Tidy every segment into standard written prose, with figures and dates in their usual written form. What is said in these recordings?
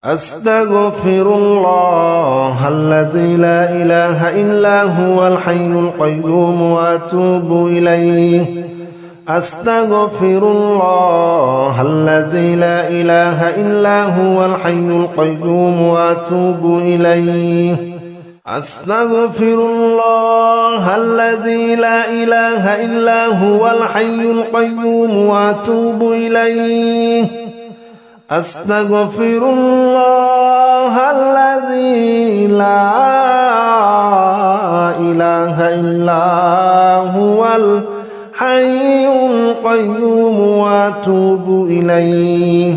أستغفر الله الذي لا إله إلا هو الحي القيوم وأتوب إليه أستغفر الله الذي لا إله إلا هو الحي القيوم وأتوب إليه أستغفر الله الذي لا إله إلا هو الحي القيوم وأتوب إليه أستغفر الله الذي لا إله إلا هو الحي القيوم وأتوب إليه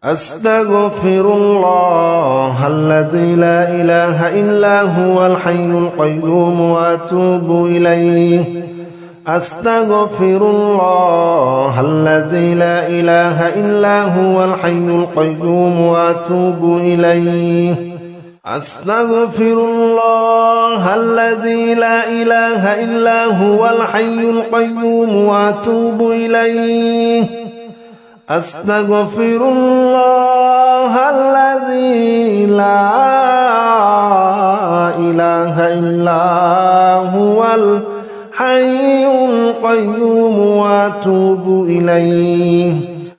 أستغفر الله الذي لا إله إلا هو الحي القيوم وأتوب إليه أستغفر الله الذي لا إله إلا هو الحي القيوم وأتوب إليه أستغفر الله الذي لا إله إلا هو الحي القيوم وأتوب إليه أستغفر الله الذي لا إله إلا هو الحي القيوم وأتوب إليه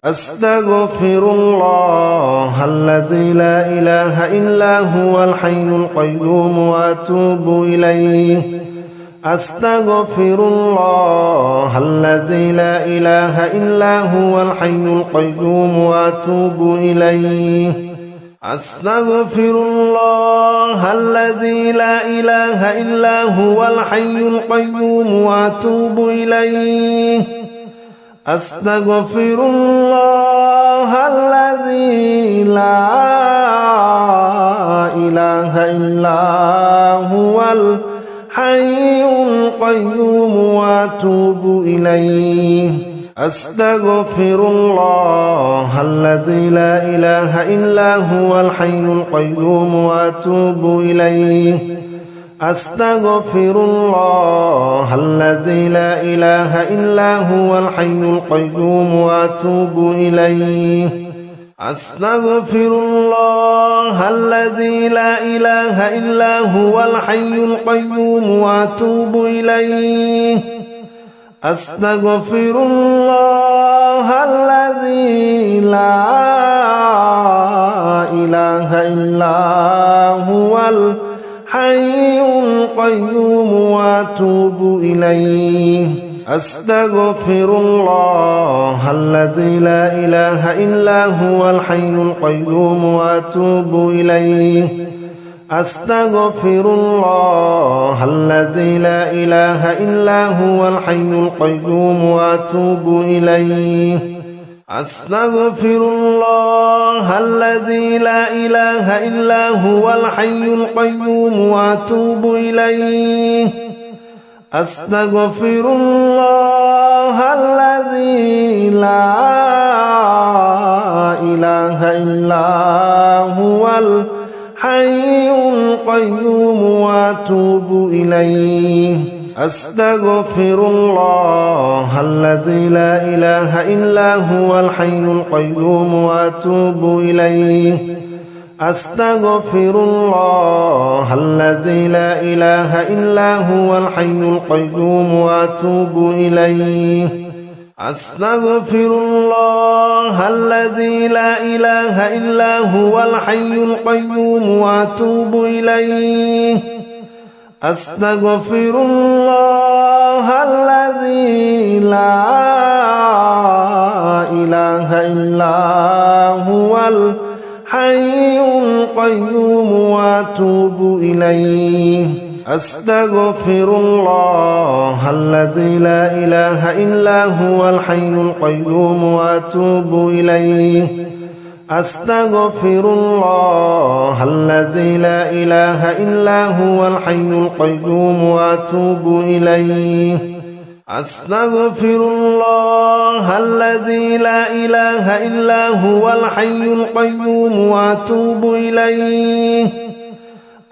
أستغفر الله الذي لا إله إلا هو الحي القيوم وأتوب إليه أستغفر الله الذي لا إله إلا هو الحي القيوم وأتوب إليه أستغفر الله الذي لا إله إلا هو الحي القيوم وأتوب إليه أستغفر الله الذي لا إله إلا هو الحي القيوم وأتوب إليه أستغفر الله الذي لا إله إلا هو الحي القيوم وأتوب إليه أستغفر الله الذي لا إله إلا هو الحي القيوم وأتوب إليه أستغفر الله الذي لا إله إلا هو الحي القيوم وأتوب إليه أستغفر الله الذي لا إله إلا هو الحي القيوم وأتوب إليه أستغفر الله الذي لا إله إلا هو الحي القيوم وأتوب إليه أستغفر الله الذي لا إله إلا هو الحي القيوم وأتوب إليه أستغفر الله الذي لا إله إلا هو الحي القيوم وأتوب إليه أستغفر الله الذي لا إله إلا هو الحي القيوم وأتوب إليه أستغفر الله الذي لا إله إلا هو الحي القيوم وأتوب إليه أستغفر الله الذي لا إله إلا هو الحي القيوم وأتوب إليه أستغفر الله الذي لا إله إلا هو الحي القيوم وأتوب إليه أستغفر الله الذي لا إله إلا هو الحي القيوم وأتوب إليه أستغفر الله الذي لا إله إلا هو الحي القيوم وأتوب إليه أستغفر الله الذي لا إله إلا هو الحي القيوم وأتوب إليه أستغفر الله الذي لا إله إلا هو الحي القيوم وأتوب إليه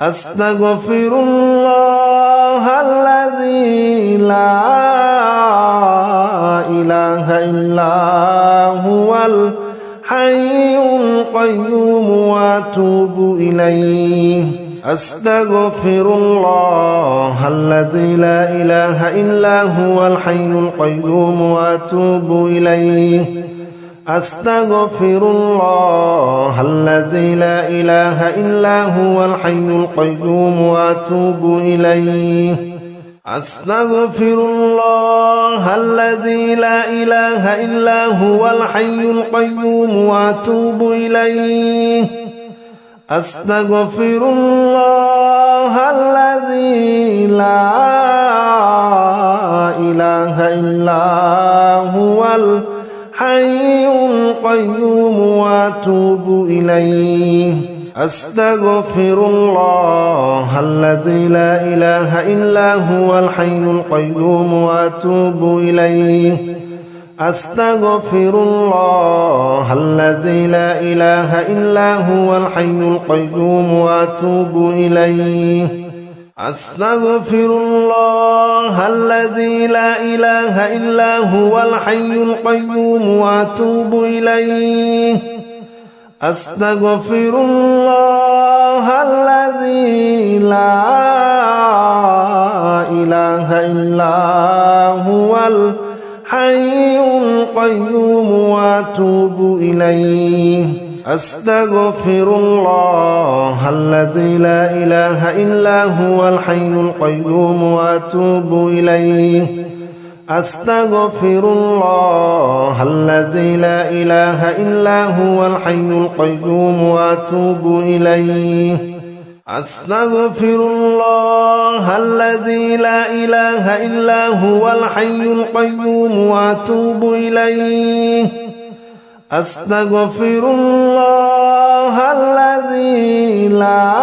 أستغفر الله الذي لا إله إلا هو الحي القيوم وأتوب إليه أستغفر الله الذي لا إله إلا هو الحي القيوم وأتوب إليه أستغفر الله الذي لا إله إلا هو الحي القيوم وأتوب إليه أستغفر الله الذي لا إله إلا هو الحي القيوم وأتوب إليه أستغفر الله الذي لا إله إلا هو الحي القيوم وأتوب إليه أستغفر الله الذي لا إله إلا هو الحي القيوم وأتوب إليه أستغفر الله الذي لا إله إلا هو الحي القيوم وأتوب إليه أستغفر الله الذي لا إله إلا هو الحي القيوم وأتوب إليه أستغفر الله الذي لا إله إلا هو الحي القيوم وأتوب إليه أستغفر الله الذي لا إله إلا هو الحي القيوم وأتوب إليه أستغفر الله الذي لا إله إلا هو الحي القيوم وأتوب إليه أستغفر الله الذي لا إله إلا هو الحي القيوم وأتوب إليه أستغفر الله الذي لا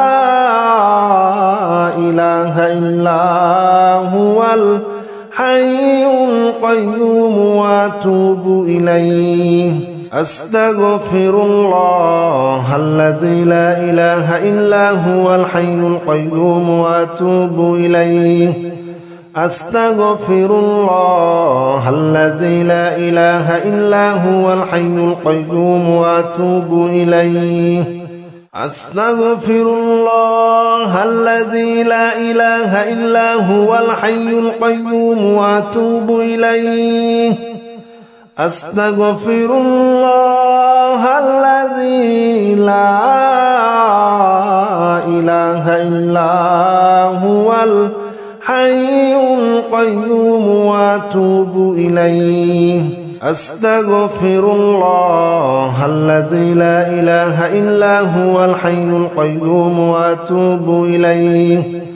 إله إلا هو الحي القيوم وأتوب إليه أستغفر الله الذي لا إله إلا هو الحي القيوم وأتوب إليه أستغفر الله الذي لا إله إلا هو الحي القيوم وأتوب إليه أستغفر الله الذي لا إله إلا هو الحي القيوم وأتوب إليه أستغفر الله الذي لا إله إلا هو الحي القيوم وأتوب إليه أستغفر الله الذي لا إله إلا هو الحي القيوم وأتوب إليه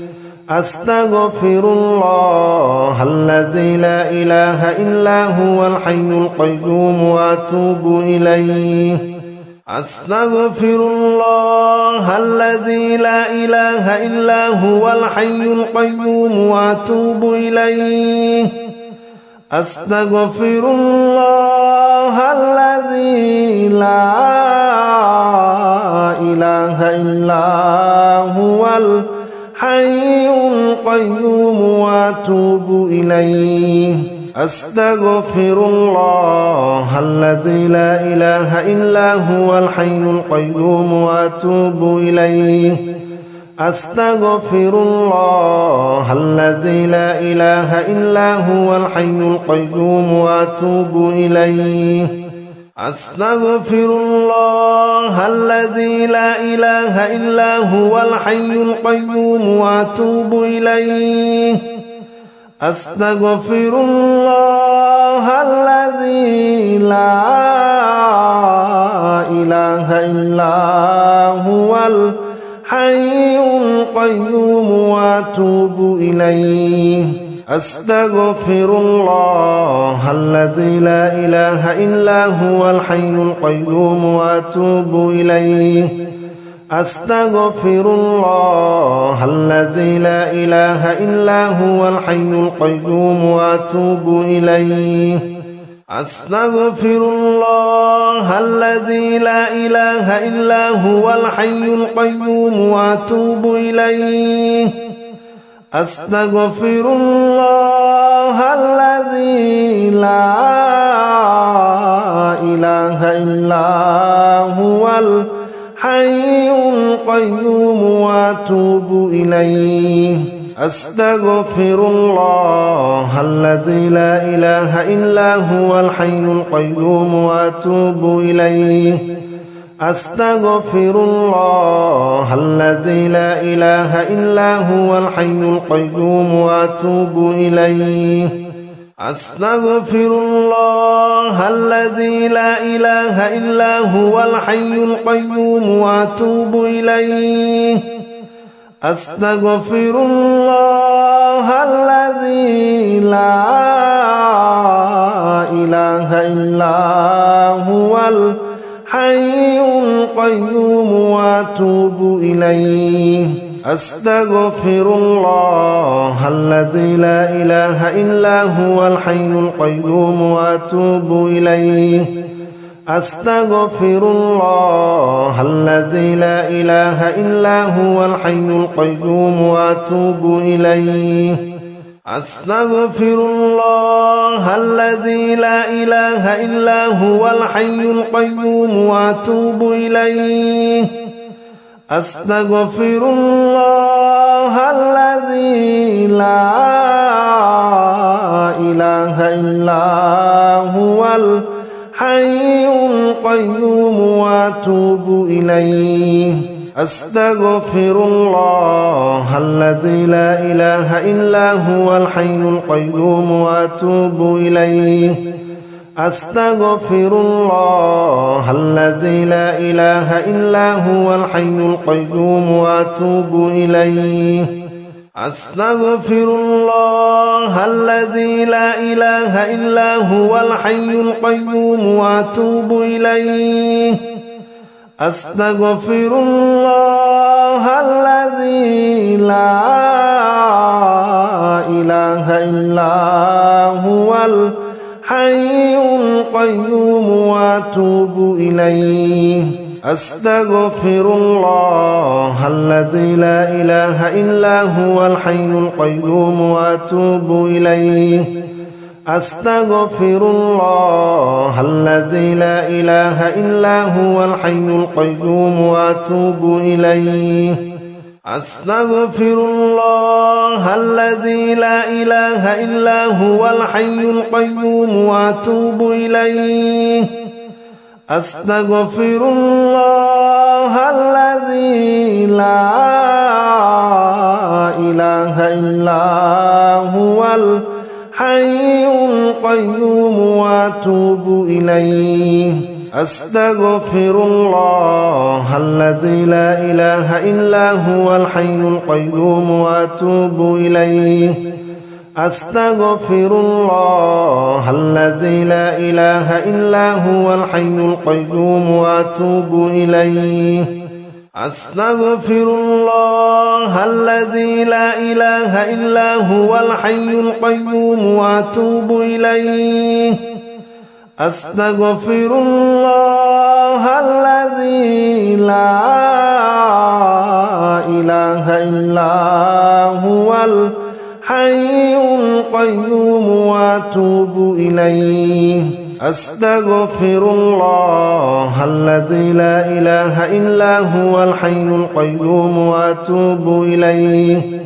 أستغفر الله الذي لا إله إلا هو الحي القيوم وأتوب إليه أستغفر الله الذي لا إله إلا هو الحي القيوم وأتوب إليه أستغفر الله الذي لا إله إلا هو الحي القيوم وأتوب إليه أستغفر الله الذي لا إله إلا هو الحي القيوم وأتوب إليه أستغفر الله الذي لا إله إلا هو الحي القيوم وأتوب إليه أستغفر الله الذي لا إله إلا هو الحي القيوم وأتوب إليه أستغفر الله الذي لا إله إلا هو الحي القيوم وأتوب إليه أستغفر الله الذي لا إله إلا هو الحي القيوم وأتوب إليه أستغفر الله الذي لا إله إلا هو الحي القيوم وأتوب إليه أستغفر الله الذي لا إله إلا هو الحي القيوم وأتوب إليه أستغفر الله الذي لا إله إلا هو الحي القيوم وأتوب إليه أستغفر الله الذي لا إله إلا هو الحي القيوم وأتوب إليه أستغفر الله الذي لا إله إلا هو الحي القيوم وأتوب إليه أستغفر الله الذي لا إله إلا هو الحي القيوم وأتوب إليه أستغفر الله الذي لا إله إلا هو الحي القيوم وأتوب إليه أستغفر الله الذي لا إله إلا هو الحي القيوم وأتوب إليه أستغفر الله الذي لا إله إلا هو الحي القيوم وأتوب إليه أستغفر الله الذي لا إله إلا هو الحي القيوم وأتوب إليه أستغفر الله الذي لا إله إلا هو الحي القيوم وأتوب إليه أستغفر الله الذي لا إله إلا هو الحي القيوم وأتوب إليه أستغفر الله الذي لا إله إلا هو الحي القيوم وأتوب إليه أستغفر الله الذي لا إله إلا هو الحي القيوم وأتوب إليه أستغفر الله الذي لا إله إلا هو الحي القيوم وأتوب إليه أستغفر الله الذي لا إله إلا هو الحي القيوم وأتوب إليه أستغفر الله الذي لا إله إلا هو الحي القيوم وأتوب إليه أستغفر الله الذي لا إله إلا هو الحي القيوم وأتوب إليه أستغفر الله الذي لا إله إلا هو الحي القيوم وأتوب إليه أستغفر الله الذي لا إله إلا هو الحي القيوم وأتوب إليه أستغفر الله الذي لا إله إلا هو الحي القيوم وأتوب إليه أستغفر الله الذي لا إله إلا هو الحي القيوم وأتوب إليه أستغفر الله الذي لا إله إلا هو الحي القيوم وأتوب إليه أستغفر الله الذي لا إله إلا هو الحي القيوم وأتوب إليه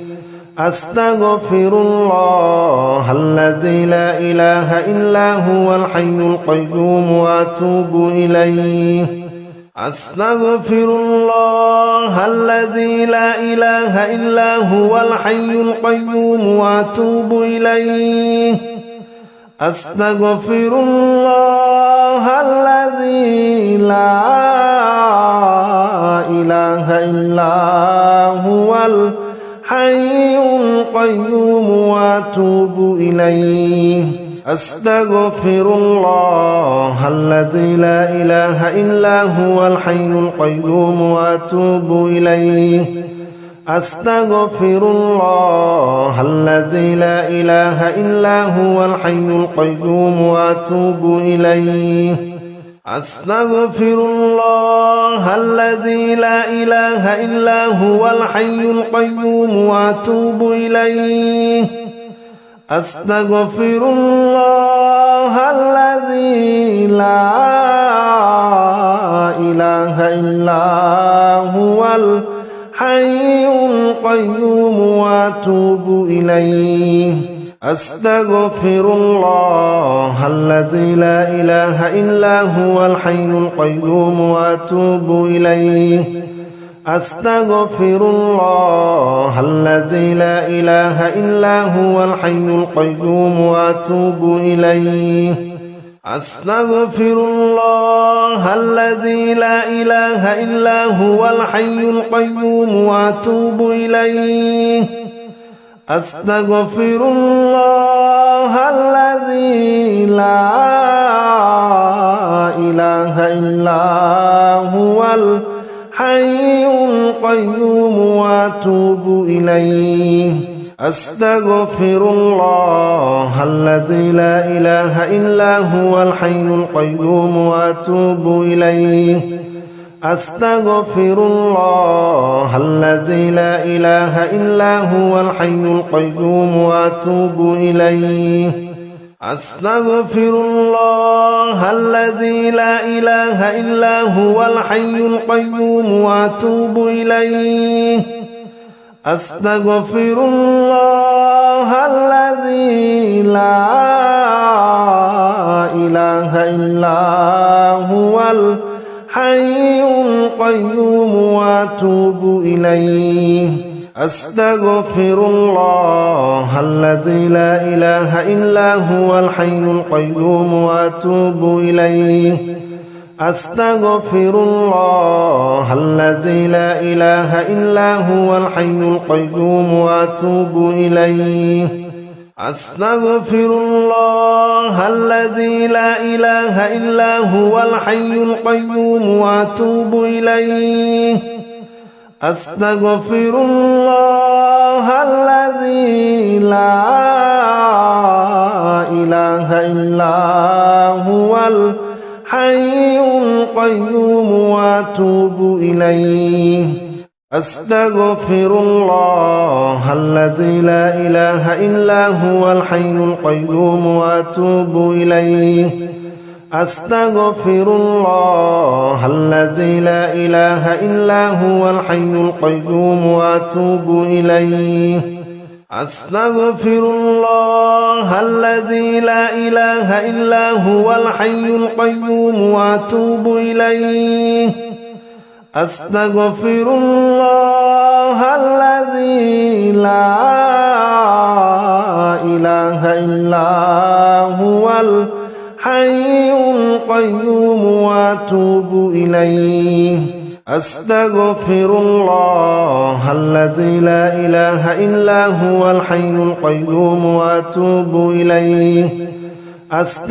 أستغفر الله الذي لا إله إلا هو الحي القيوم وأتوب إليه أستغفر الله الذي لا إله إلا هو الحي القيوم وأتوب إليه أستغفر الله الذي لا إله إلا هو الحي القيوم وأتوب إليه أستغفر الله الذي لا إله إلا هو الحي القيوم وأتوب إليه أستغفر الله الذي لا إله إلا هو الحي القيوم وأتوب إليه أستغفر الله الذي لا إله إلا هو الحي القيوم وأتوب إليه أستغفر الله الذي لا إله إلا هو الحي القيوم وأتوب إليه أستغفر الله الذي لا إله إلا هو الحي القيوم وأتوب إليه أستغفر الله الذي لا إله إلا هو الحي القيوم وأتوب إليه أستغفر الله الذي لا إله إلا هو الحي القيوم وأتوب إليه أستغفر الله الذي لا إله إلا هو الحي القيوم وأتوب إليه أستغفر الله الذي لا إله إلا هو الحي القيوم وأتوب إليه أستغفر الله الذي لا إله إلا هو الحي القيوم وأتوب إليه أستغفر الله الذي لا إله إلا هو الحي القيوم وأتوب إليه أستغفر الله الذي لا إله إلا هو الحي القيوم وأتوب إليه أستغفر الله الذي لا إله إلا هو الحي القيوم وأتوب إليه أستغفر الله الذي لا إله إلا هو الحي القيوم وأتوب إليه أستغفر الله الذي لا إله إلا هو الحي القيوم وأتوب إليه أستغفر الله الذي لا إله إلا هو الحي القيوم وأتوب إليه أستغفر الله الذي لا إله إلا هو الحي القيوم وأتوب إليه أستغفر الله الذي لا إله إلا هو الحي القيوم وأتوب إليه أستغفر الله الذي لا إله إلا هو الحي القيوم وأتوب إليه أستغفر الله الذي لا إله إلا هو الحي القيوم وأتوب إليه أستغفر الله الذي لا إله إلا هو الحي القيوم وأتوب إليه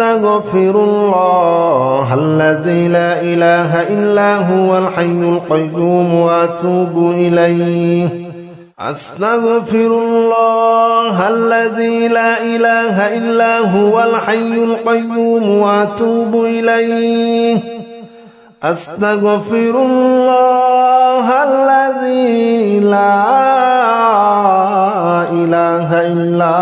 أستغفر الله الذي لا إله إلا هو الحي القيوم وأتوب إليه أستغفر الله الذي لا إله إلا هو الحي القيوم وأتوب إليه أستغفر الله الذي لا إله إلا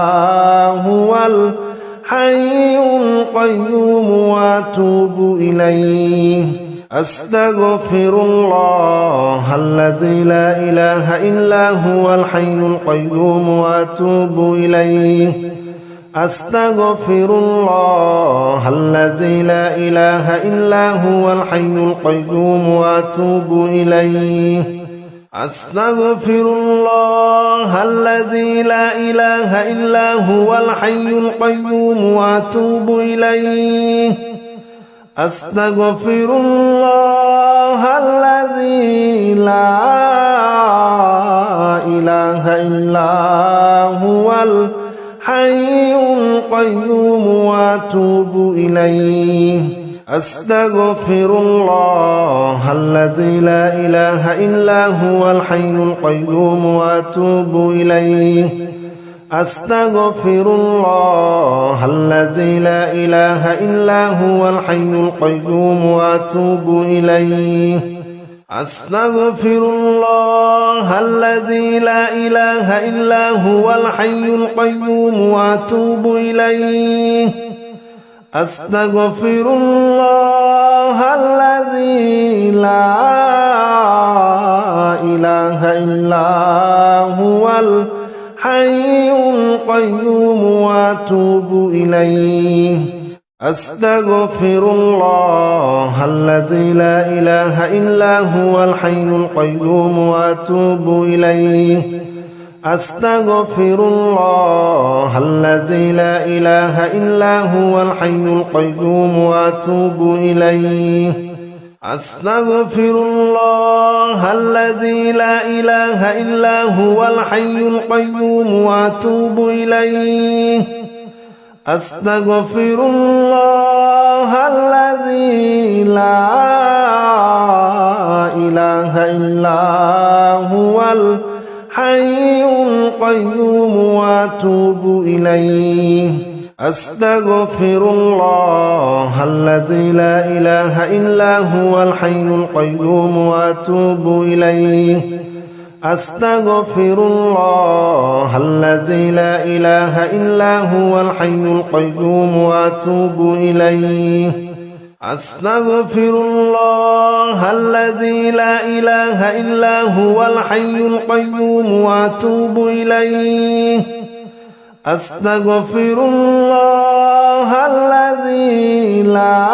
هو الحي القيوم وأتوب إليه أستغفر الله الذي لا إله إلا هو الحي القيوم وأتوب إليه أستغفر الله الذي لا إله إلا هو الحي القيوم وأتوب إليه أستغفر الله الذي لا إله إلا هو الحي القيوم وأتوب إليه أستغفر الله الذي لا إله إلا هو الحي القيوم وأتوب إليه أستغفر الله الذي لا إله إلا هو الحي القيوم وأتوب إليه أستغفر الله الذي لا إله إلا هو الحي القيوم وأتوب إليه أستغفر الله الذي لا إله إلا هو الحي القيوم وأتوب إليه أستغفر الله الذي لا إله إلا هو الحي القيوم وأتوب إليه أستغفر الله الذي لا إله إلا هو الحي القيوم وأتوب إليه أستغفر الله الذي لا إله إلا هو الحي القيوم وأتوب إليه أستغفر الله الذي لا إله إلا هو الحي القيوم وأتوب إليه أستغفر الله الذي لا إله إلا هو الحي القيوم وأتوب إليه أستغفر الله الذي لا إله إلا هو الحي القيوم وأتوب إليه أستغفر الله الذي لا إله إلا هو الحي القيوم وأتوب إليه أستغفر الله الذي لا إله إلا هو الحي القيوم وأتوب إليه أستغفر الله الذي لا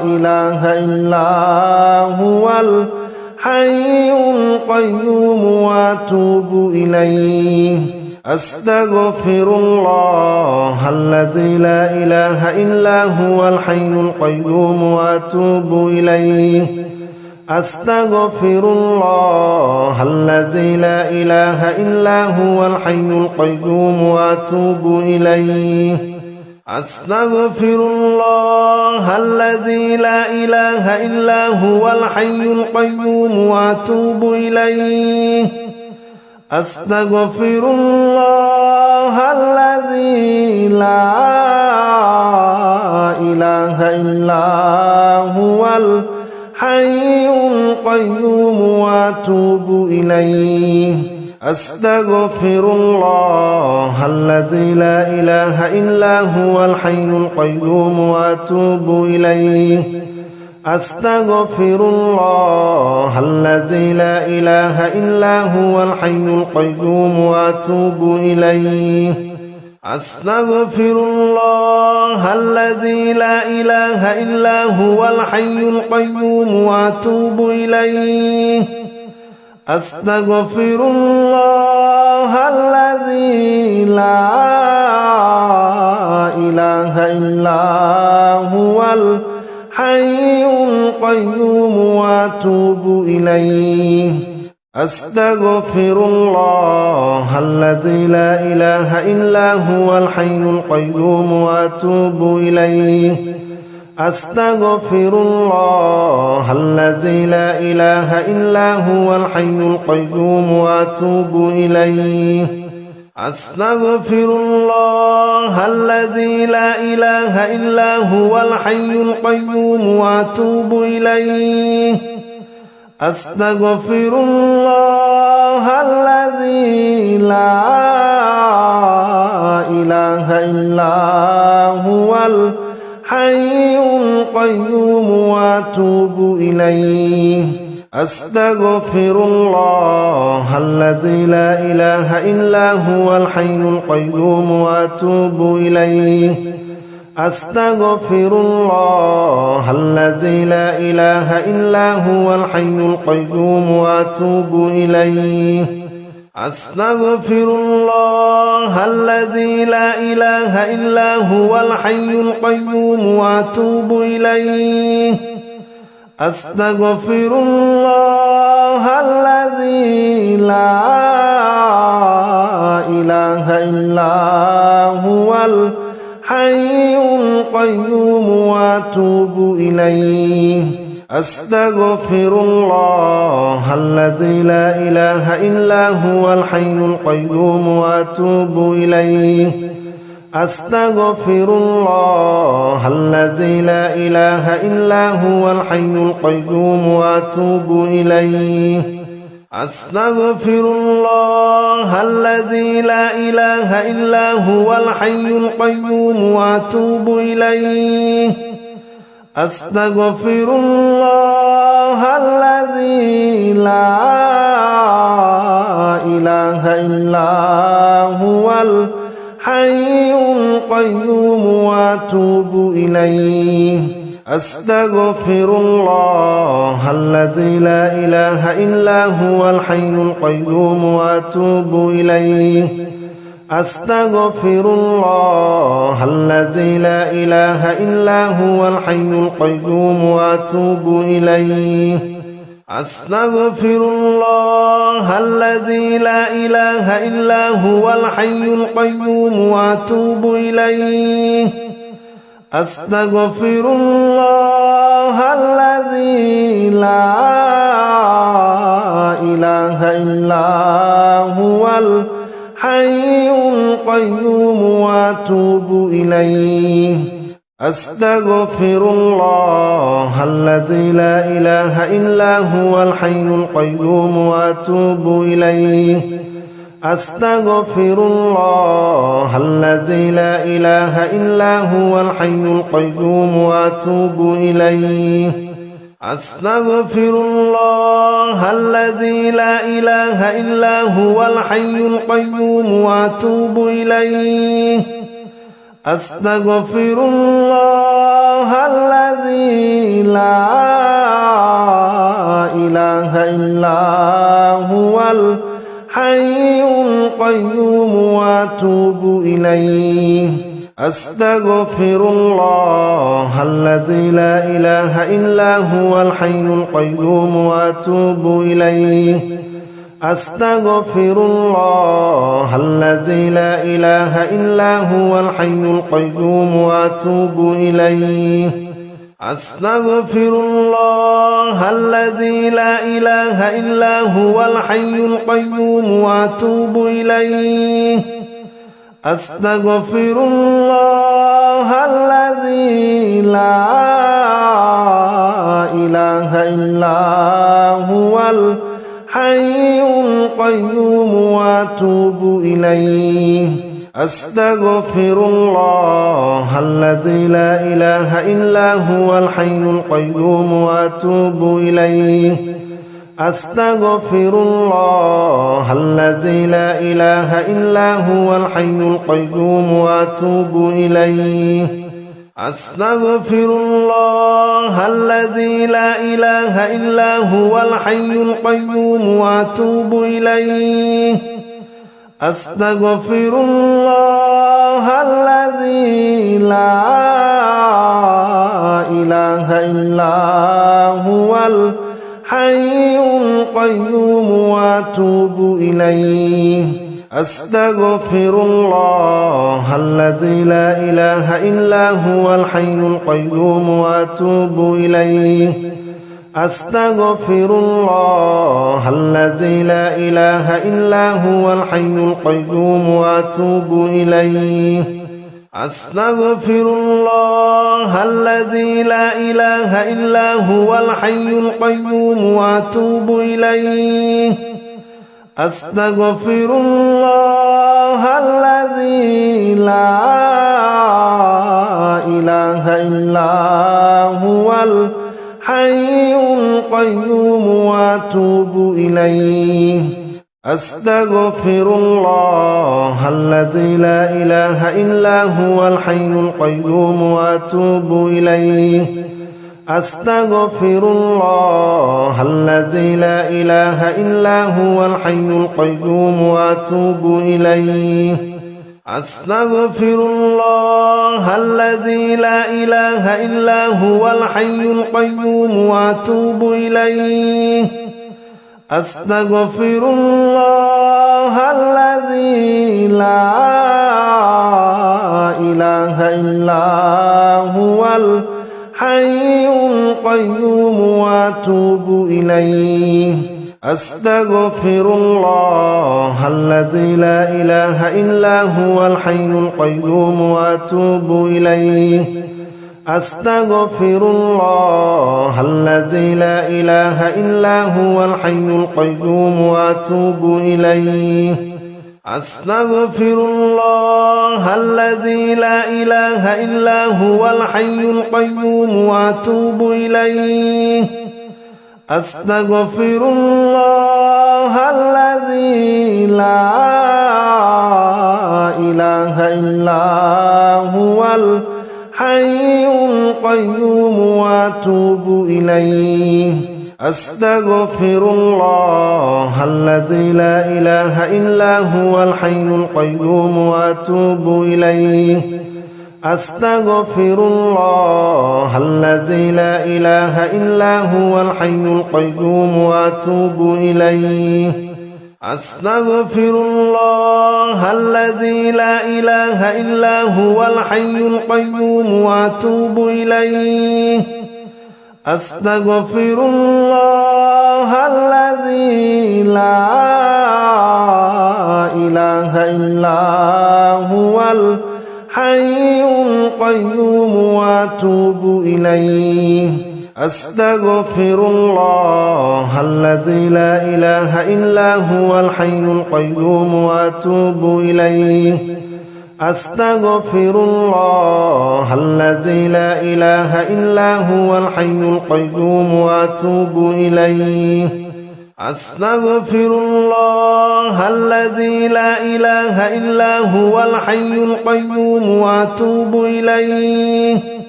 إله إلا هو الحي القيوم وأتوب إليه أستغفر الله الذي لا إله إلا هو الحي القيوم وأتوب إليه أستغفر الله الذي لا إله إلا هو الحي القيوم وأتوب إليه أستغفر الله الذي لا إله إلا هو الحي القيوم وأتوب إليه أستغفر الله الذي لا إله إلا هو الحي القيوم وأتوب إليه أستغفر الله الذي لا إله إلا هو الحي القيوم وأتوب إليه أستغفر الله الذي لا إله إلا هو الحي القيوم وأتوب إليه أستغفر الله الذي لا إله إلا هو الحي القيوم وأتوب إليه أستغفر الله الذي لا إله إلا هو الحي القيوم وأتوب إليه أستغفر الله الذي لا إله إلا هو الحي القيوم وأتوب إليه أستغفر الله الذي لا إله إلا هو الحي القيوم وأتوب إليه أستغفر الله الذي لا إله إلا هو الحي القيوم وأتوب إليه أستغفر الله الذي لا إله إلا هو الحي القيوم وأتوب إليه أستغفر الله الذي لا إله إلا هو الحي القيوم وأتوب إليه أستغفر الله الذي لا إله إلا هو الحي القيوم وأتوب إليه أستغفر الله الذي لا إله إلا هو الحي القيوم وأتوب إليه أستغفر الله الذي لا إله إلا هو الحي القيوم وأتوب إليه أستغفر الله الذي لا إله إلا هو الحي القيوم وأتوب إليه أستغفر الله الذي لا إله إلا هو الحي القيوم وأتوب إليه أستغفر الله الذي لا إله إلا هو الحي القيوم وأتوب إليه أستغفر الله الذي لا إله إلا هو الحي القيوم وأتوب إليه أستغفر الله الذي لا إله إلا هو الحي القيوم وأتوب إليه أستغفر الله الذي لا إله إلا هو الحي القيوم وأتوب إليه أستغفر الله الذي لا إله إلا هو الحي القيوم وأتوب إليه أستغفر الله الذي لا إله إلا هو الحي القيوم وأتوب إليه أستغفر الله الذي لا إله إلا هو الحي القيوم وأتوب إليه أستغفر الله الذي لا إله إلا هو الحي القيوم وأتوب إليه أستغفر الله الذي لا إله إلا هو الحي القيوم وأتوب إليه أستغفر الله الذي لا إله إلا هو الحي القيوم وأتوب إليه أستغفر الله الذي لا إله إلا هو الحي القيوم وأتوب إليه أستغفر الله الذي لا إله إلا هو الحي القيوم وأتوب إليه أستغفر الله الذي لا إله إلا هو الحي القيوم وأتوب إليه أستغفر الله الذي لا إله إلا هو الحي القيوم وأتوب إليه أستغفر الله الذي لا إله إلا هو الحي القيوم وأتوب إليه أستغفر الله الذي لا إله إلا هو الحي القيوم وأتوب إليه أستغفر الله الذي لا إله إلا هو الحي القيوم وأتوب إليه أستغفر الله الذي لا إله إلا هو الحي القيوم وأتوب إليه أستغفر الله الذي لا إله إلا هو الحي القيوم وأتوب إليه أستغفر الله الذي لا إله إلا هو الحي القيوم وأتوب إليه أستغفر الله الذي لا إله إلا هو الحي القيوم وأتوب إليه أستغفر الله الذي لا إله إلا هو الحي القيوم وأتوب إليه أستغفر الله الذي لا إله إلا هو الحي القيوم وأتوب إليه أستغفر الله الذي لا إله إلا هو الحي القيوم وأتوب إليه أستغفر الله الذي لا إله إلا هو الحي القيوم وأتوب إليه أستغفر الله الذي لا إله إلا هو الحي القيوم وأتوب إليه أستغفر الله الذي لا إله إلا هو الحي القيوم وأتوب إليه أستغفر الله الذي لا إله إلا هو الحي القيوم وأتوب إليه أستغفر الله الذي لا إله إلا هو الحي القيوم وأتوب إليه أستغفر الله الذي لا إله إلا هو الحي القيوم وأتوب إليه أستغفر الله الذي لا إله إلا هو الحي القيوم وأتوب إليه أستغفر الله الذي لا إله إلا هو الحي القيوم وأتوب إليه أستغفر الله الذي لا إله إلا هو الحي القيوم وأتوب إليه أستغفر الله الذي لا إله إلا هو الحي القيوم وأتوب إليه أستغفر الله الذي لا إله إلا هو الحي القيوم وأتوب إليه أستغفر الله الذي لا إله إلا هو الحي القيوم وأتوب إليه أستغفر الله الذي لا إله إلا هو الحي القيوم وأتوب إليه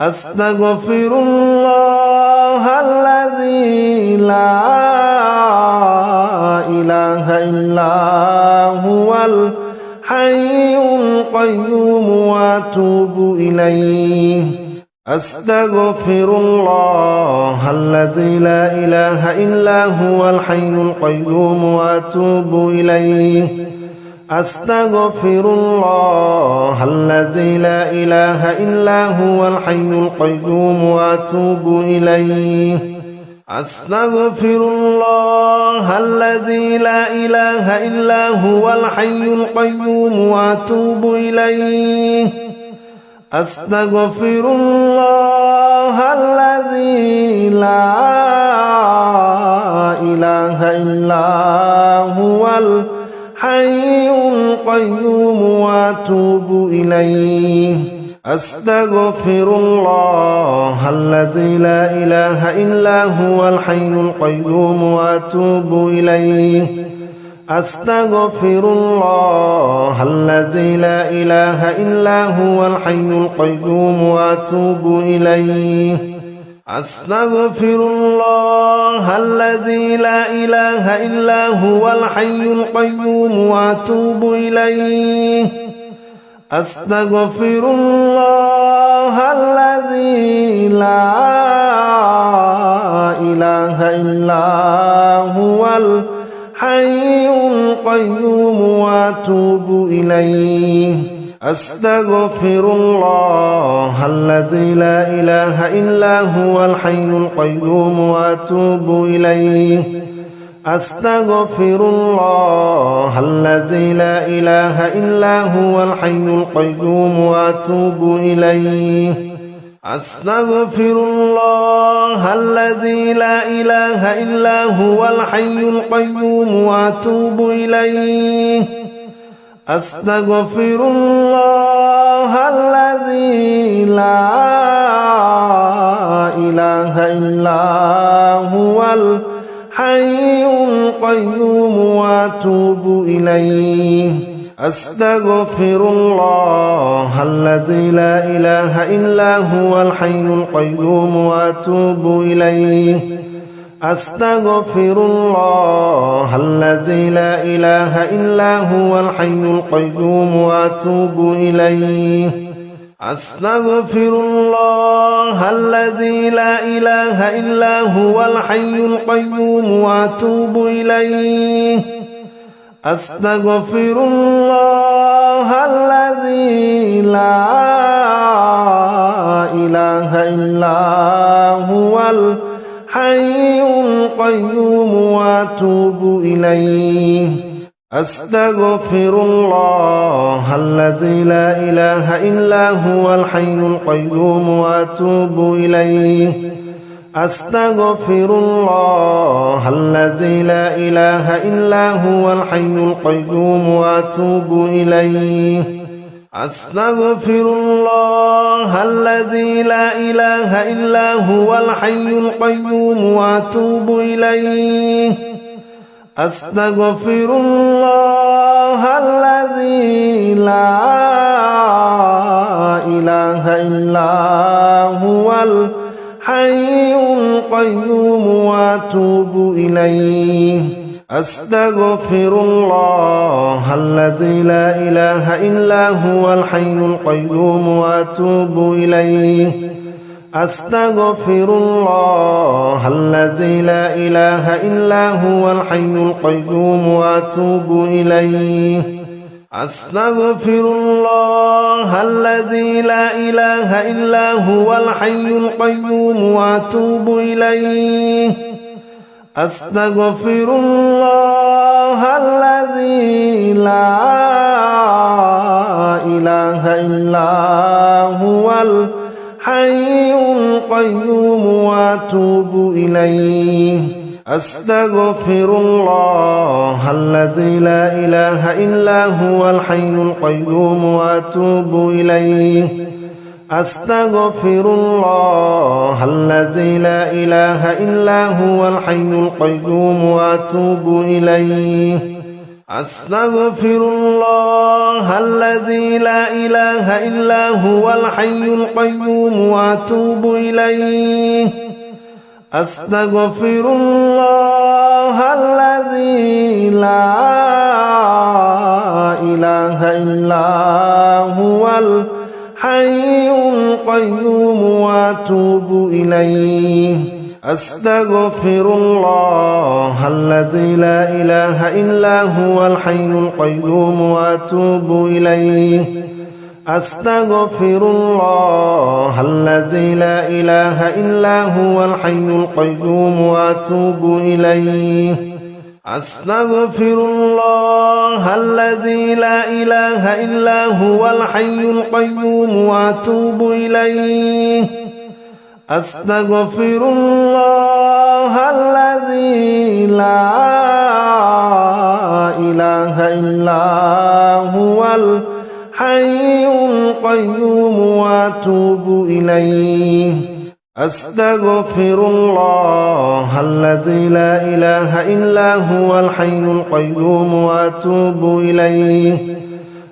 أستغفر الله الذي لا إله إلا هو الحي القيوم وأتوب إليه أستغفر الله الذي لا إله إلا هو الحي القيوم وأتوب إليه أستغفر الله الذي لا إله إلا هو الحي القيوم وأتوب إليه أستغفر الله الذي لا إله إلا هو الحي القيوم وأتوب إليه أستغفر الله الذي لا إله إلا هو الحي القيوم وأتوب إليه أستغفر الله الذي لا إله إلا هو الحي القيوم وأتوب إليه أستغفر الله الذي لا إله إلا هو الحي القيوم وأتوب إليه أستغفر الله الذي لا إله إلا هو الحي القيوم وأتوب إليه أستغفر الله الذي لا إله إلا هو الحي القيوم وأتوب إليه أستغفر الله الذي لا إله إلا هو الحي القيوم وأتوب إليه أستغفر الله الذي لا إله إلا هو الحي القيوم وأتوب إليه أستغفر الله الذي لا إله إلا هو الحي القيوم وأتوب إليه أستغفر الله الذي لا إله إلا هو الحي القيوم وأتوب إليه أستغفر الله الذي لا إله إلا هو الحي القيوم وأتوب إليه أستغفر الله الذي لا إله إلا هو الحي القيوم وأتوب إليه أستغفر الله الذي لا إله إلا هو الحي القيوم وأتوب إليه أستغفر الله الذي لا إله إلا هو الحي القيوم وأتوب إليه أستغفر الله الذي لا إله إلا هو الحي القيوم وأتوب إليه أستغفر الله الذي لا إله إلا هو الحي القيوم وأتوب إليه أستغفر الله الذي لا إله إلا هو الحي القيوم وأتوب إليه أستغفر الله الذي لا إله إلا هو الحي القيوم وأتوب إليه أستغفر الله الذي لا إله إلا هو الحي القيوم وأتوب إليه أستغفر الله الذي لا إله إلا هو الحي القيوم وأتوب إليه أستغفر الله الذي لا إله إلا هو الحي القيوم وأتوب إليه أستغفر الله الذي لا إله إلا هو الحي القيوم وأتوب إليه أستغفر الله الذي لا إله إلا هو الحي القيوم وأتوب إليه أستغفر الله الذي لا إله إلا هو الحي القيوم وأتوب إليه أستغفر الله الذي لا إله إلا هو الحي القيوم وأتوب إليه أستغفر الله الذي لا إله إلا هو الحي القيوم وأتوب إليه أستغفر الله الذي لا إله إلا هو الحي القيوم وأتوب إليه أستغفر الله الذي لا إله إلا هو الحي القيوم وأتوب إليه أستغفر الله الذي لا إله إلا هو الحي القيوم وأتوب إليه أستغفر الله الذي لا إله إلا هو الحي القيوم وأتوب إليه أستغفر الله الذي لا إله إلا هو الحي القيوم وأتوب إليه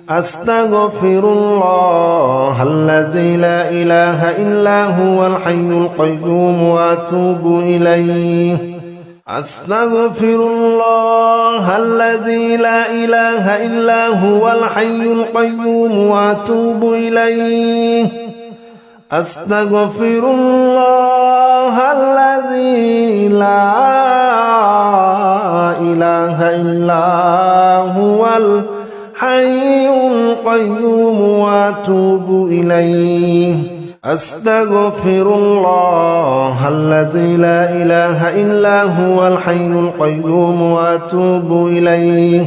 أستغفر الله الذي لا إله إلا هو الحي القيوم وأتوب إليه أستغفر الله الذي لا إله إلا هو الحي القيوم وأتوب إليه أستغفر الله الذي لا إله إلا هو الحي القيوم وأتوب إليه أستغفر الله الذي لا إله إلا هو الحي القيوم وأتوب إليه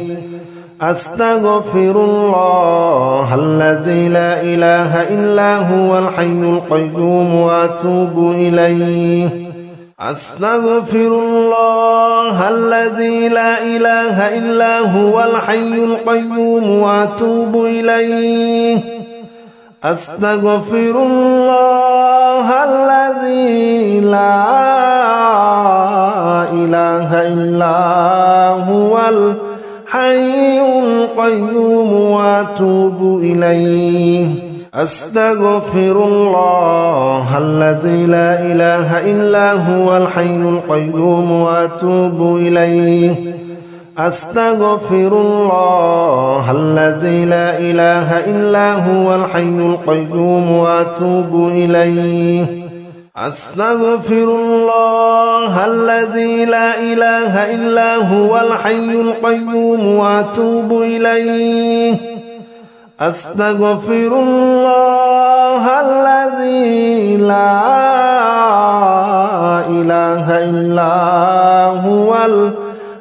أستغفر الله الذي لا إله إلا هو الحي القيوم وأتوب إليه أستغفر الله الذي لا إله إلا هو الحي القيوم وأتوب إليه أستغفر الله الذي لا إله إلا هو الحي القيوم وأتوب إليه أستغفر الله الذي لا إله إلا هو الحي القيوم وأتوب إليه أستغفر الله الذي لا إله إلا هو الحي القيوم وأتوب إليه أستغفر الله الذي لا إله إلا هو الحي القيوم وأتوب إليه أستغفر الله الذي لا إله إلا هو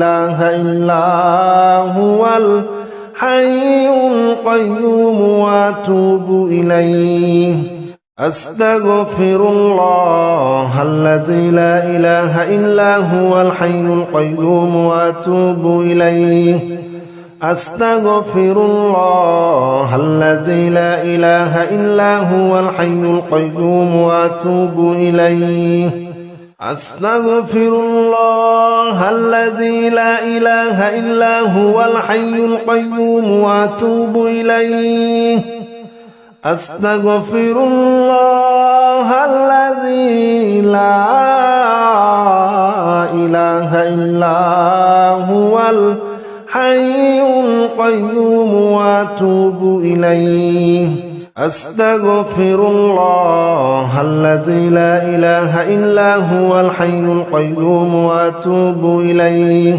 إله إلا هو الحي القيوم وأتوب إليه أستغفر الله الذي لا إله إلا هو الحي القيوم وأتوب إليه أستغفر الله الذي لا إله إلا هو الحي القيوم وأتوب إليه أستغفر الله الذي لا إله إلا هو الحي القيوم وأتوب إليه أستغفر الله الذي لا إله إلا هو الحي القيوم وأتوب إليه أستغفر الله الذي لا إله إلا هو الحي القيوم وأتوب إليه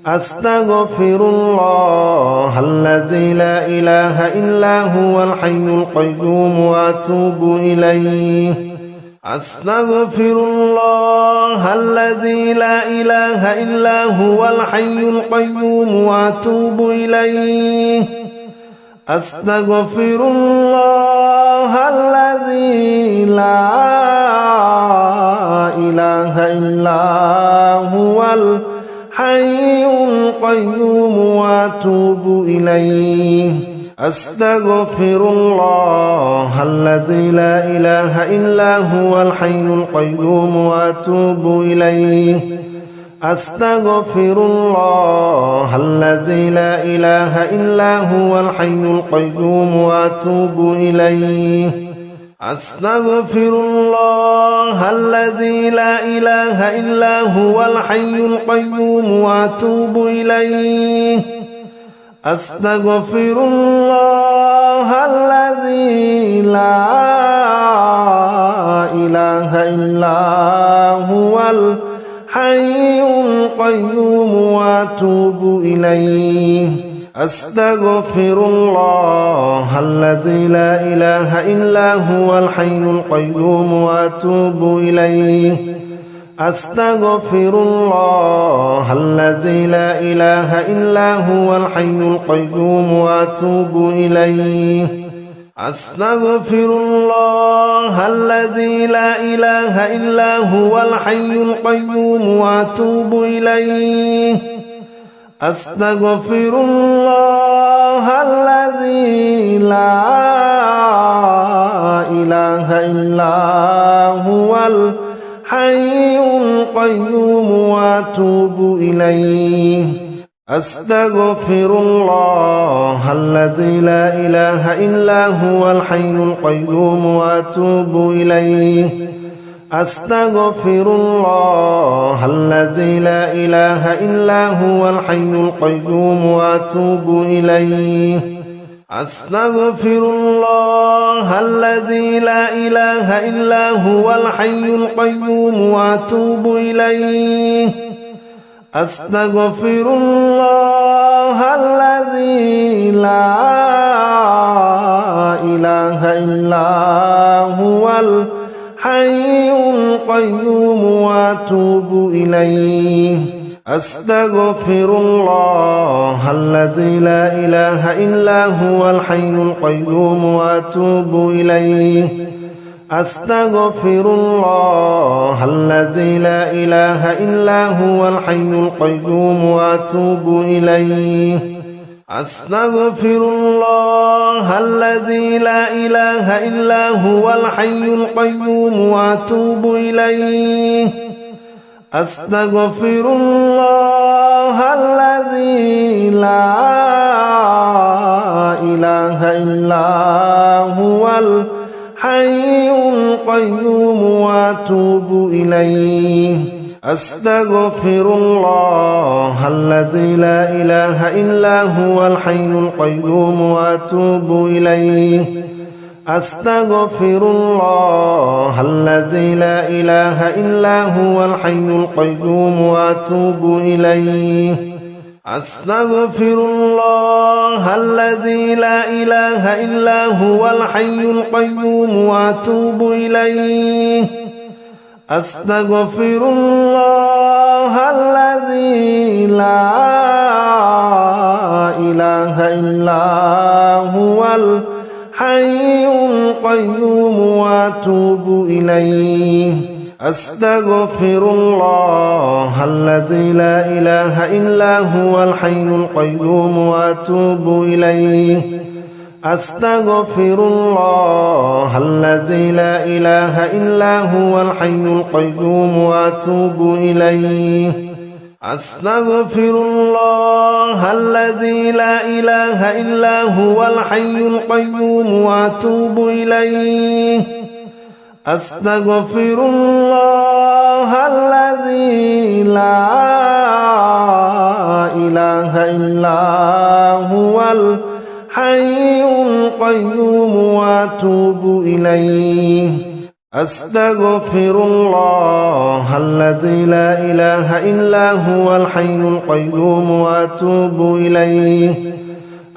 أستغفر الله الذي لا إله إلا هو الحي القيوم وأتوب إليه أستغفر الله الذي لا إله إلا هو الحي القيوم وأتوب إليه أستغفر الله الذي لا إله إلا هو الحي القيوم وأتوب إليه أستغفر الله الذي لا إله إلا هو الحي القيوم وأتوب إليه أستغفر الله الذي لا إله إلا هو الحي القيوم وأتوب إليه أستغفر الله الذي لا إله إلا هو الحي القيوم وأتوب إليه أستغفر الله الذي لا إله إلا هو الحي القيوم وأتوب إليه أستغفر الله الذي لا إله إلا هو الحي القيوم وأتوب إليه أستغفر الله الذي لا إله إلا هو الحي القيوم وأتوب إليه أستغفر الله الذي لا إله إلا هو الحي القيوم وأتوب إليه أستغفر الله الذي لا إله إلا هو الحي القيوم وأتوب إليه أستغفر الله الذي لا إله إلا هو الحي القيوم وأتوب إليه أستغفر الله الذي لا إله إلا هو الحي القيوم وأتوب إليه أستغفر الله الذي لا إله إلا هو الحي القيوم وأتوب إليه أستغفر الله الذي لا إله إلا هو الحي القيوم وأتوب إليه أستغفر الله الذي لا إله إلا هو الحي القيوم وأتوب إليه أستغفر الله الذي لا إله إلا هو الحي القيوم وأتوب إليه أستغفر الله الذي لا إله إلا هو الحي القيوم وأتوب إليه أستغفر الله الذي لا إله إلا هو الحي القيوم وأتوب إليه أستغفر الله الذي لا إله إلا هو الحي القيوم وأتوب إليه أستغفر الله الذي لا إله إلا هو الحي القيوم وأتوب إليه أستغفر الله الذي لا إله إلا هو الحي القيوم وأتوب إليه أستغفر الله الذي لا إله إلا هو الحي القيوم وأتوب إليه أستغفر الله الذي لا إله إلا هو الحي القيوم وأتوب إليه أستغفر الله الذي لا إله إلا هو الحي القيوم وأتوب إليه أستغفر الله الذي لا إله إلا هو الحي القيوم وأتوب إليه أستغفر الله الذي لا إله إلا هو الحي القيوم وأتوب إليه أستغفر الله الذي لا إله إلا هو الحي القيوم وأتوب إليه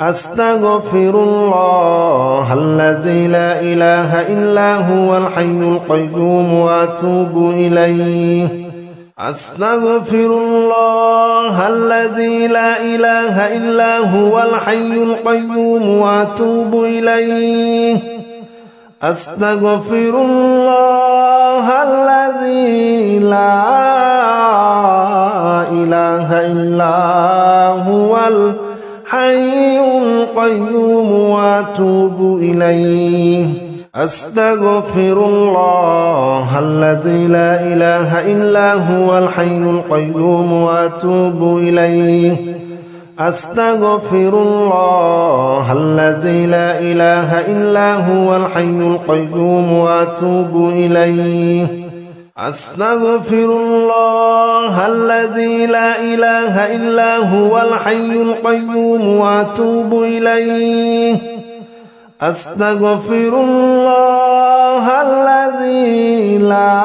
أستغفر الله الذي لا إله إلا هو الحي القيوم وأتوب إليه أستغفر الله الذي لا إله إلا هو الحي القيوم وأتوب إليه أستغفر الله الذي الذي لا إله إلا هو الحي القيوم وأتوب إليه أستغفر الله الذي لا إله إلا هو الحي القيوم وأتوب إليه أستغفر الله الذي لا إله إلا هو الحي القيوم وأتوب إليه أستغفر الله الذي لا إله إلا هو الحي القيوم وأتوب إليه أستغفر الله الذي لا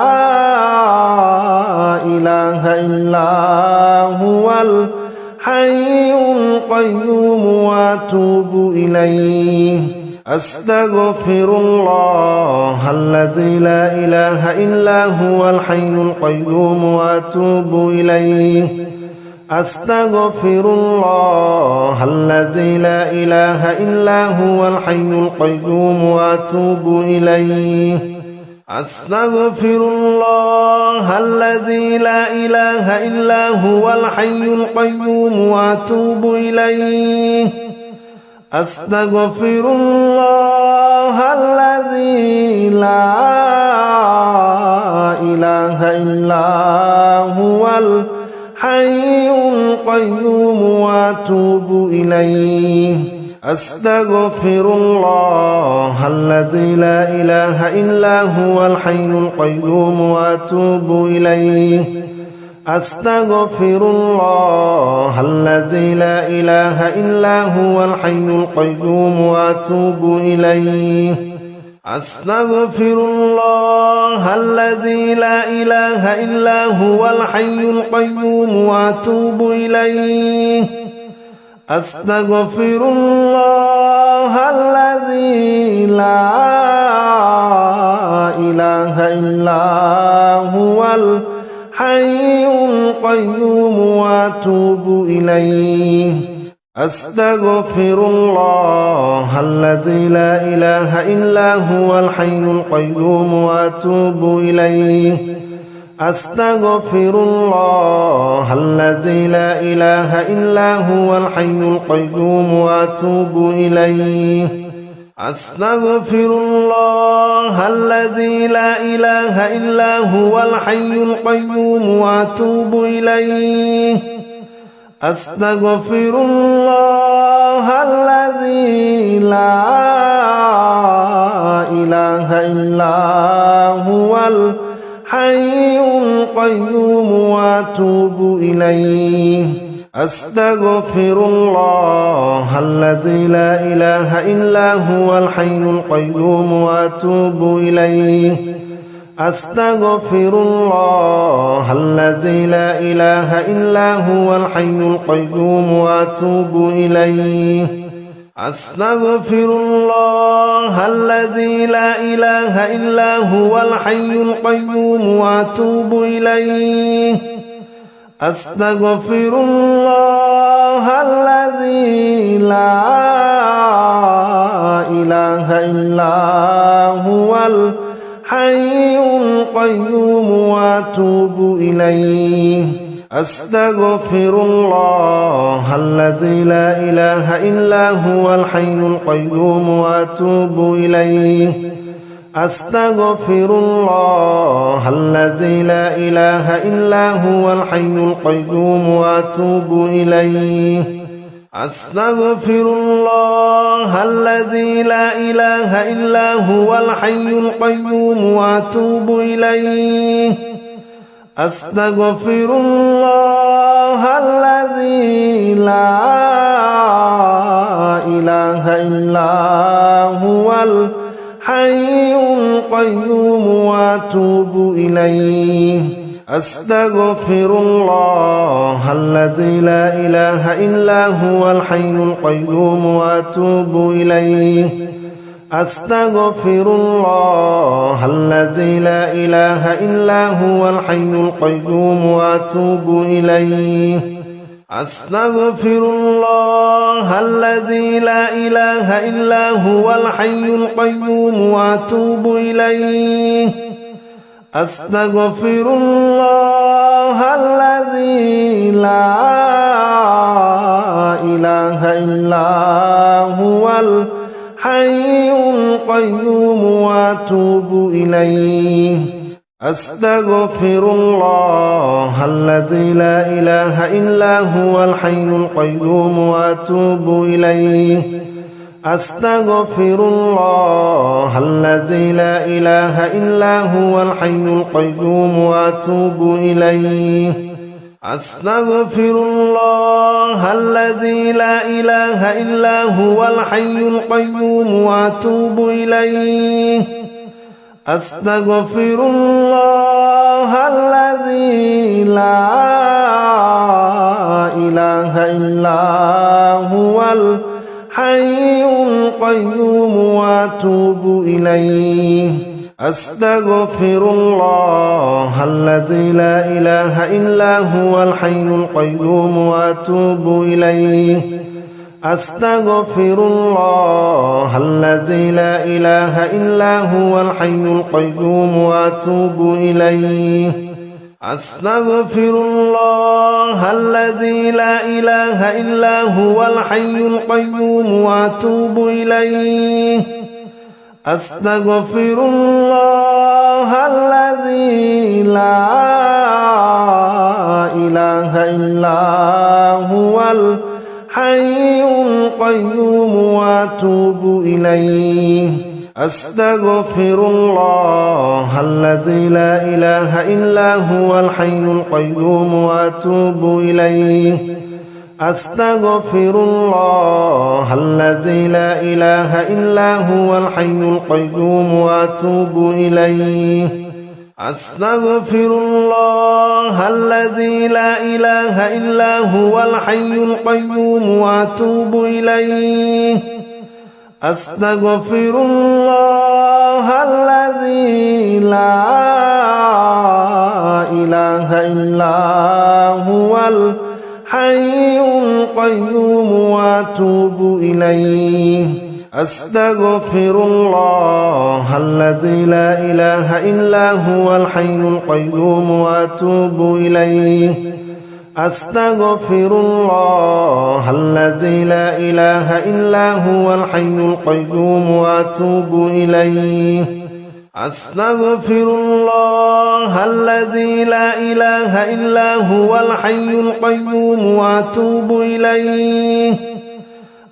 إله إلا هو الحي القيوم وأتوب إليه أستغفر الله الذي لا إله إلا هو الحي القيوم وأتوب إليه أستغفر الله الذي لا إله إلا هو الحي القيوم وأتوب إليه أستغفر الله الذي لا إله إلا هو الحي القيوم وأتوب إليه أستغفر الله الذي لا إله إلا هو الحي القيوم وأتوب إليه أستغفر الله الذي لا إله إلا هو الحي القيوم وأتوب إليه أستغفر الله الذي لا إله إلا هو الحي القيوم وأتوب إليه أستغفر الله الذي لا إله إلا هو الحي القيوم وأتوب إليه أستغفر الله الذي لا إله إلا هو الحي القيوم وأتوب إليه أستغفر الله الذي لا إله إلا هو الحي القيوم وأتوب إليه أستغفر الله الذي لا إله إلا هو الحي القيوم وأتوب إليه أستغفر الله الذي لا إله إلا هو الحي القيوم وأتوب إليه أستغفر الله الذي لا إله إلا هو الحي القيوم وأتوب إليه أستغفر الله الذي لا إله إلا هو الحي القيوم وأتوب إليه أستغفر الله الذي لا إله إلا هو الحي القيوم وأتوب إليه أستغفر الله الذي لا إله إلا هو الحي القيوم وأتوب إليه أستغفر الله الذي لا إله إلا هو الحي القيوم وأتوب إليه أستغفر الله الذي لا إله إلا هو الحي القيوم وأتوب إليه أستغفر الله الذي لا إله إلا هو الحي القيوم وأتوب إليه أستغفر الله الذي لا إله إلا هو الحي القيوم وأتوب إليه أستغفر الله الذي لا إله إلا هو الحي القيوم وأتوب إليه أستغفر الله الذي لا إله إلا هو الحي القيوم وأتوب إليه أستغفر الله الذي لا إله إلا هو الحي القيوم وأتوب إليه أستغفر الله الذي لا إله إلا هو الحي القيوم وأتوب إليه أستغفر الله الذي لا إله إلا هو الحي القيوم وأتوب إليه أستغفر الله الذي لا إله إلا هو الحي القيوم وأتوب إليه أستغفر الله الذي لا إله إلا هو الحي القيوم وأتوب إليه أستغفر الله الذي لا إله إلا هو الحي القيوم وأتوب إليه أستغفر الله الذي لا إله إلا هو الحي القيوم وأتوب إليه أستغفر الله الذي لا إله إلا هو الحي القيوم وأتوب إليه أستغفر الله الذي لا إله إلا هو الحي القيوم وأتوب إليه أستغفر الله الذي لا إله إلا هو الحي القيوم وأتوب إليه أستغفر الله الذي لا إله إلا هو الحي القيوم وأتوب إليه أستغفر الله الذي لا إله إلا هو الحي القيوم وأتوب إليه أستغفر الله الذي لا إله إلا هو الحي القيوم وأتوب إليه أستغفر الله الذي لا إله إلا هو الحي القيوم وأتوب إليه أستغفر الله الذي لا إله إلا هو الحي القيوم وأتوب إليه أستغفر الله الذي لا إله إلا هو الحي القيوم وأتوب إليه أستغفر الله الذي لا إله إلا هو الحي القيوم وأتوب إليه أستغفر الله الذي لا إله إلا هو الحي القيوم وأتوب إليه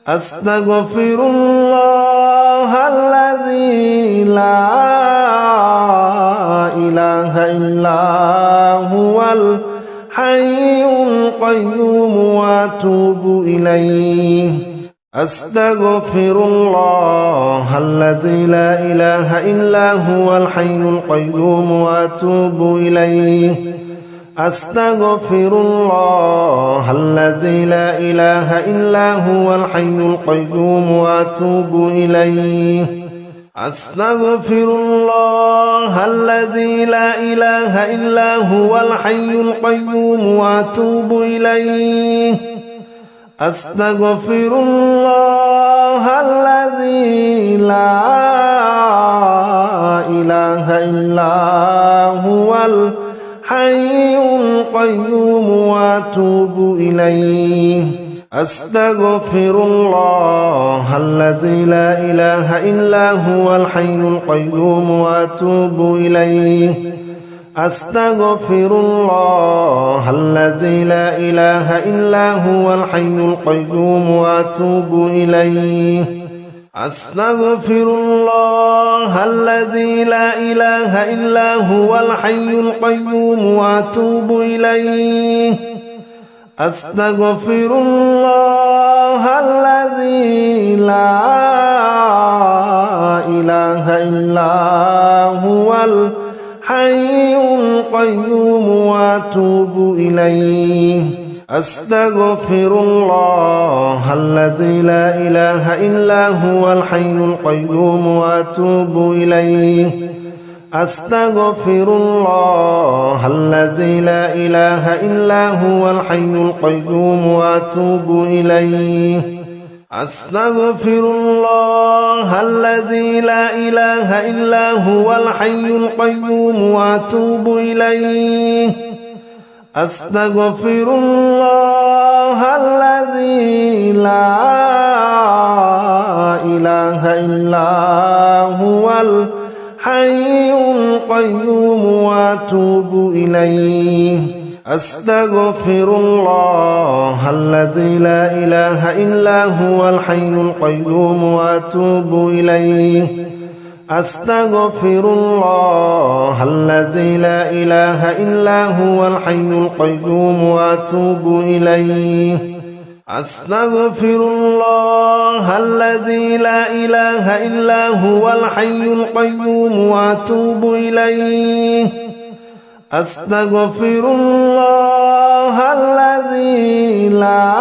أستغفر الله الذي لا إله إلا هو الحي القيوم وأتوب إليه أستغفر الله الذي لا إله إلا هو الحي القيوم وأتوب إليه أستغفر الله الذي لا إله إلا هو الحي القيوم وأتوب إليه أستغفر الله الذي لا إله إلا هو الحي القيوم وأتوب إليه أستغفر الله الذي لا إله إلا هو الحي القيوم وأتوب إليه أستغفر الله الذي لا إله إلا هو الحي القيوم وأتوب إليه أستغفر الله الذي لا إله إلا هو الحي القيوم وأتوب إليه أستغفر الله الذي لا إله إلا هو الحي القيوم وأتوب إليه أستغفر الله الذي لا إله إلا هو الحي القيوم وأتوب إليه أستغفر الله الذي لا إله إلا هو الحي القيوم وأتوب إليه أستغفر الله الذي لا إله إلا هو الحي القيوم وأتوب إليه أستغفر الله الذي لا إله إلا هو الحي القيوم وأتوب إليه أستغفر الله الذي لا إله إلا هو الحي القيوم وأتوب إليه أستغفر الله الذي لا إله إلا هو الحي القيوم وأتوب إليه أستغفر الله الذي لا إله إلا هو الحي القيوم وأتوب إليه أستغفر الله الذي لا إله إلا هو الحي القيوم وأتوب إليه أستغفر الله الذي لا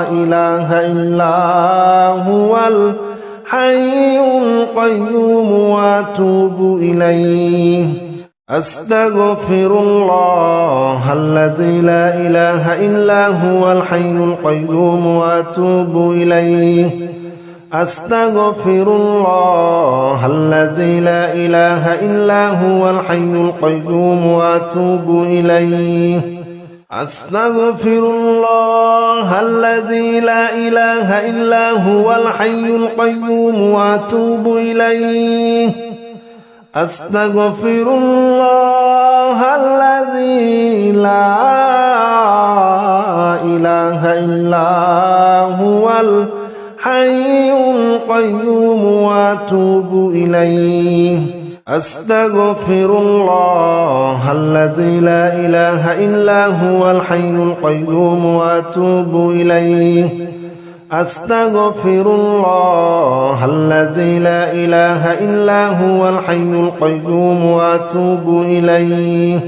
إله إلا هو الحي القيوم وأتوب إليه أستغفر الله الذي لا إله إلا هو الحي القيوم وأتوب إليه أستغفر الله الذي لا إله إلا هو الحي القيوم وأتوب إليه أستغفر الله الذي لا إله إلا هو الحي القيوم وأتوب إليه أستغفر الله الذي لا إله إلا هو الحي القيوم وأتوب إليه أستغفر الله الذي لا إله إلا هو الحي القيوم وأتوب إليه أستغفر الله الذي لا إله إلا هو الحي القيوم وأتوب إليه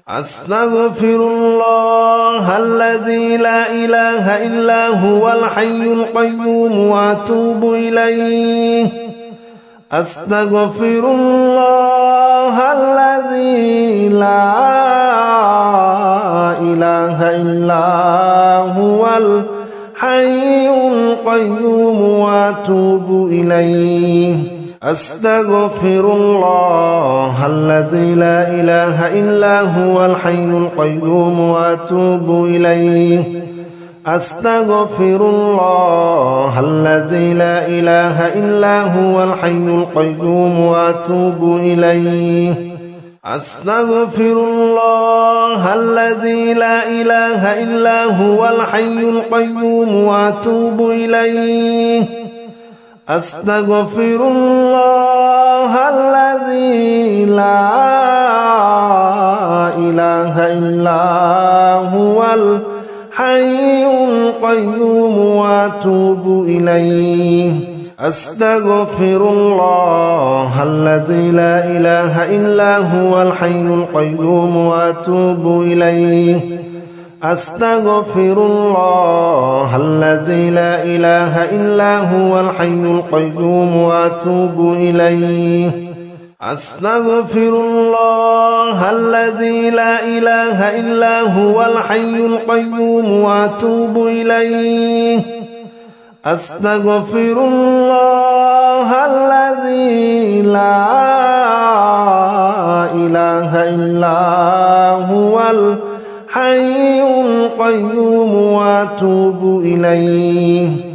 أستغفر الله الذي لا إله إلا هو الحي القيوم وأتوب إليه أستغفر الله الذي لا إله إلا هو الحي القيوم وأتوب إليه أستغفر الله الذي لا إله إلا هو الحي القيوم وأتوب إليه أستغفر الله الذي لا إله إلا هو الحي القيوم وأتوب إليه أستغفر الله الذي لا إله إلا هو الحي القيوم وأتوب إليه أستغفر الله الذي لا إله إلا هو الحي القيوم وأتوب إليه أستغفر الله الذي لا إله إلا هو الحي القيوم وأتوب إليه أستغفر الله الذي لا إله إلا هو الحي القيوم وأتوب إليه أستغفر الله الذي لا إله إلا هو الحي القيوم وأتوب إليه أستغفر الله الذي لا إله إلا هو الحي القيوم وأتوب إليه